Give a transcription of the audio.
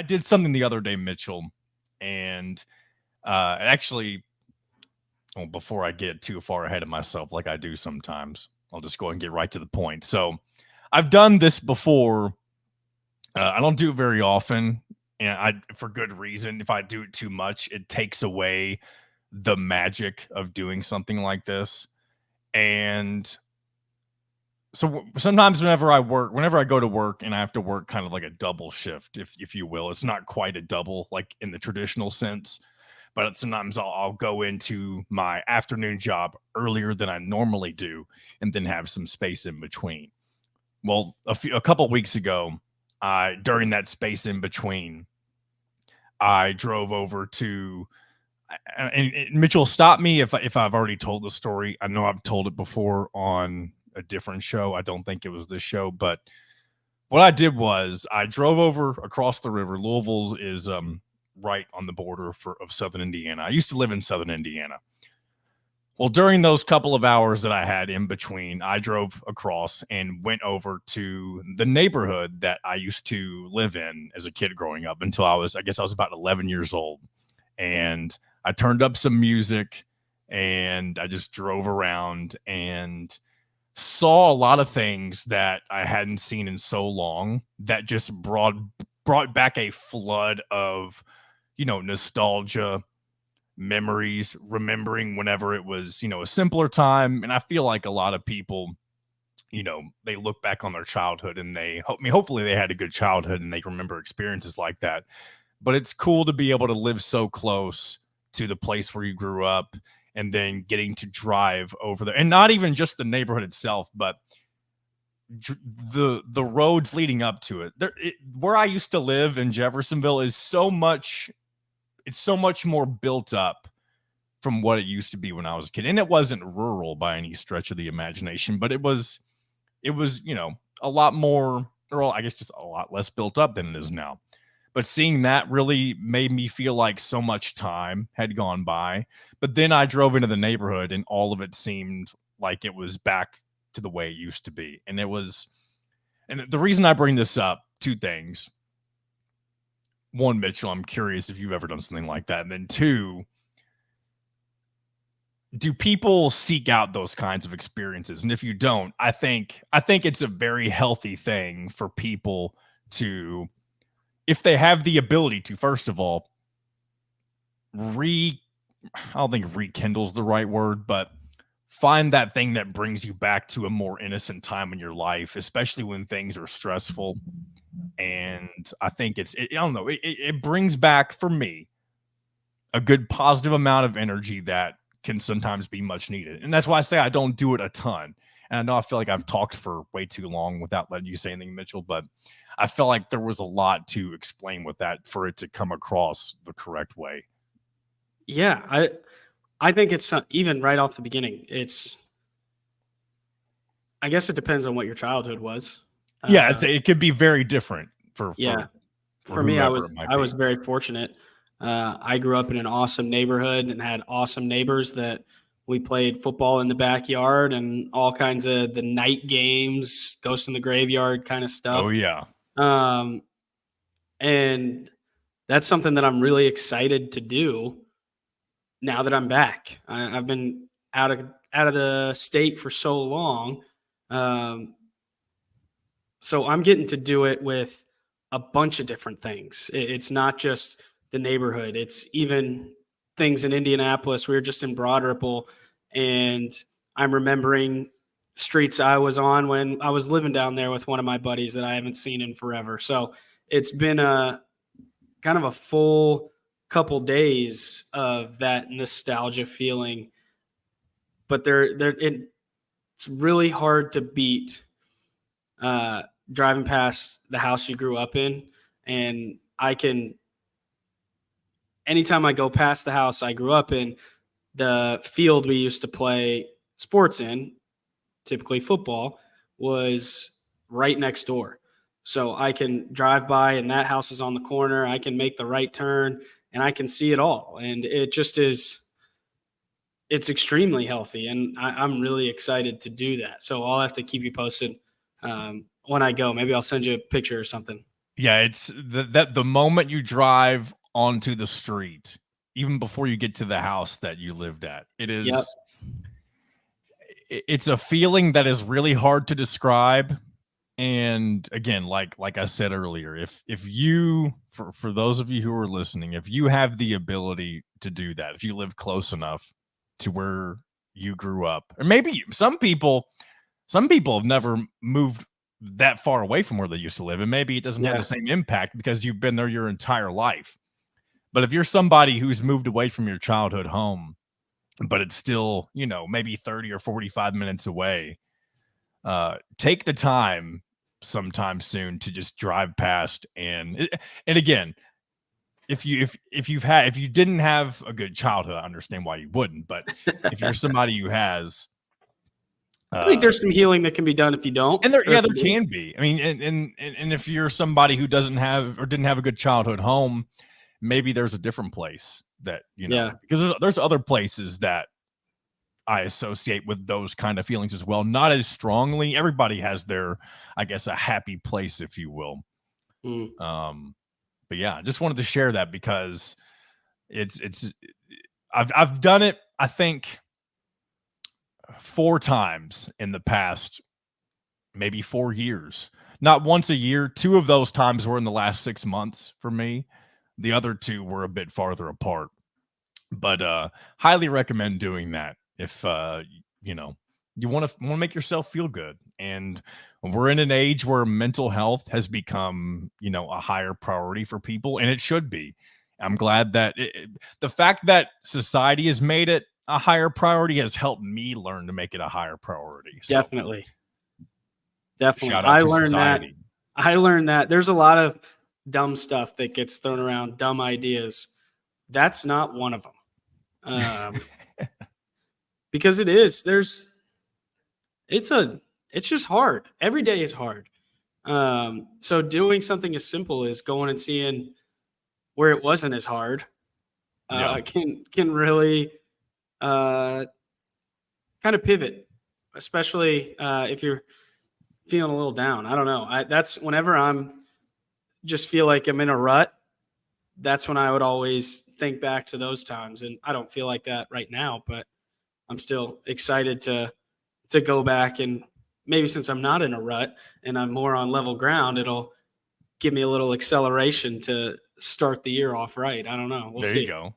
I did something the other day, Mitchell, and actually, well, before I get too far ahead of myself, like I do sometimes, I'll just go and get right to the point. So, I've done this before. I don't do it very often, and I for good reason. If I do it too much, it takes away the magic of doing something like this. And so sometimes whenever I go to work and I have to work kind of like a double shift, if you will, it's not quite a double like in the traditional sense, but sometimes I'll go into my afternoon job earlier than I normally do, and then have some space in between. Well, a couple weeks ago, I during that space in between, I drove over to and Mitchell, stop me if I've already told the story. I know I've told it before on a different show. I don't think it was this show, but what I did was I drove over across the river. Louisville is right on the border of Southern Indiana. I used to live in Southern Indiana. Well, during those couple of hours that I had in between, I drove across and went over to the neighborhood that I used to live in as a kid growing up until I guess I was about 11 years old. And I turned up some music and I just drove around and saw a lot of things that I hadn't seen in so long that just brought back a flood of, nostalgia, memories, remembering whenever it was, a simpler time. And I feel like a lot of people, they look back on their childhood and hopefully they had a good childhood and they remember experiences like that. But it's cool to be able to live so close to the place where you grew up and then getting to drive over there, and not even just the neighborhood itself, but the roads leading up to it. Where I used to live in Jeffersonville is it's so much more built up from what it used to be when I was a kid. And it wasn't rural by any stretch of the imagination, but it was, a lot more, or I guess just a lot less built up than it is now. But seeing that really made me feel like so much time had gone by. But then I drove into the neighborhood and all of it seemed like it was back to the way it used to be. And the reason I bring this up, two things. One, Mitchell, I'm curious if you've ever done something like that. And then two, do people seek out those kinds of experiences? And if you don't, I think it's a very healthy thing for people to, if they have the ability to, first of all, I don't think rekindle's the right word, but find that thing that brings you back to a more innocent time in your life, especially when things are stressful. And I think I don't know, it brings back for me a good positive amount of energy that can sometimes be much needed. And that's why I say I don't do it a ton. And I know I feel like I've talked for way too long without letting you say anything, Mitchell, but I felt like there was a lot to explain with that for it to come across the correct way. Yeah, I think it's even right off the beginning. I guess it depends on what your childhood was. Yeah, Uh, it could be very different for yeah, for for me, I whoever was it might I be. was very fortunate. I grew up in an awesome neighborhood and had awesome neighbors that we played football in the backyard and all kinds of the night games, ghost in the graveyard kind of Oh stuff. yeah. Um, and that's something that I'm really excited to do now that I'm back. I've been out of the state for so long, um, so I'm getting to do it with a bunch of different things. It's not just the neighborhood; it's even things in Indianapolis. We were just in Broad Ripple, and I'm remembering streets I was on when I was living down there with one of my buddies that I haven't seen in forever. So it's been a kind of a full couple days of that nostalgia feeling, but it's really hard to beat uh, driving past the house you grew up in. And I can, anytime I go past the house I grew up in, the field we used to play sports in, typically football, was right next door. So I can drive by and that house is on the corner. I can make the right turn and I can see it all. And it just is, it's extremely healthy. And I'm really excited to do that. So I'll have to keep you posted when I go. Maybe I'll send you a picture or something. Yeah, it's the moment you drive onto the street, even before you get to the house that you lived at, Yep. it's a feeling that is really hard to describe. And again, like I said earlier, if you for those of you who are listening, if you have the ability to do that, if you live close enough to where you grew up, or maybe some people have never moved that far away from where they used to live, and maybe it doesn't have the Yeah. same impact because you've been there your entire life. But if you're somebody who's moved away from your childhood home, but it's still, maybe 30 or 45 minutes away, take the time sometime soon to just drive past. And again, if you didn't have a good childhood, I understand why you wouldn't. But if you're somebody who has, I think there's some healing that can be done if you don't. and there, Or yeah, if there you do. can be. I mean, and if you're somebody who doesn't have or didn't have a good childhood home, maybe there's a different place that, Yeah. because there's other places that I associate with those kind of feelings as well. Not as strongly. Everybody has their, I guess, a happy place, if you will. Mm. Um, but yeah, I just wanted to share that because it's I've done it, I think, 4 times in the past, maybe 4 years. Not once a year. 2 of those times were in the last 6 months for me. The other 2 were a bit farther apart. But highly recommend doing that if you know you want to make yourself feel good. And we're in an age where mental health has become, a higher priority for people, and it should be. I'm glad that the fact that society has made it a higher priority has helped me learn to make it a higher priority. So Definitely. Definitely. shout out to society. I learned that there's a lot of dumb stuff that gets thrown around, dumb ideas. That's not one of them. Because it is. It's a it's just hard. Every day is hard. So doing something as simple as going and seeing where it wasn't as hard Yeah, can really uh, kind of pivot, especially if you're feeling a little down. I don't know. That's whenever I'm just feel like I'm in a rut. That's when I would always think back to those times, and I don't feel like that right now. But I'm still excited to go back and maybe since I'm not in a rut and I'm more on level ground, it'll give me a little acceleration to start the year off right. I don't know. We'll there you see. go.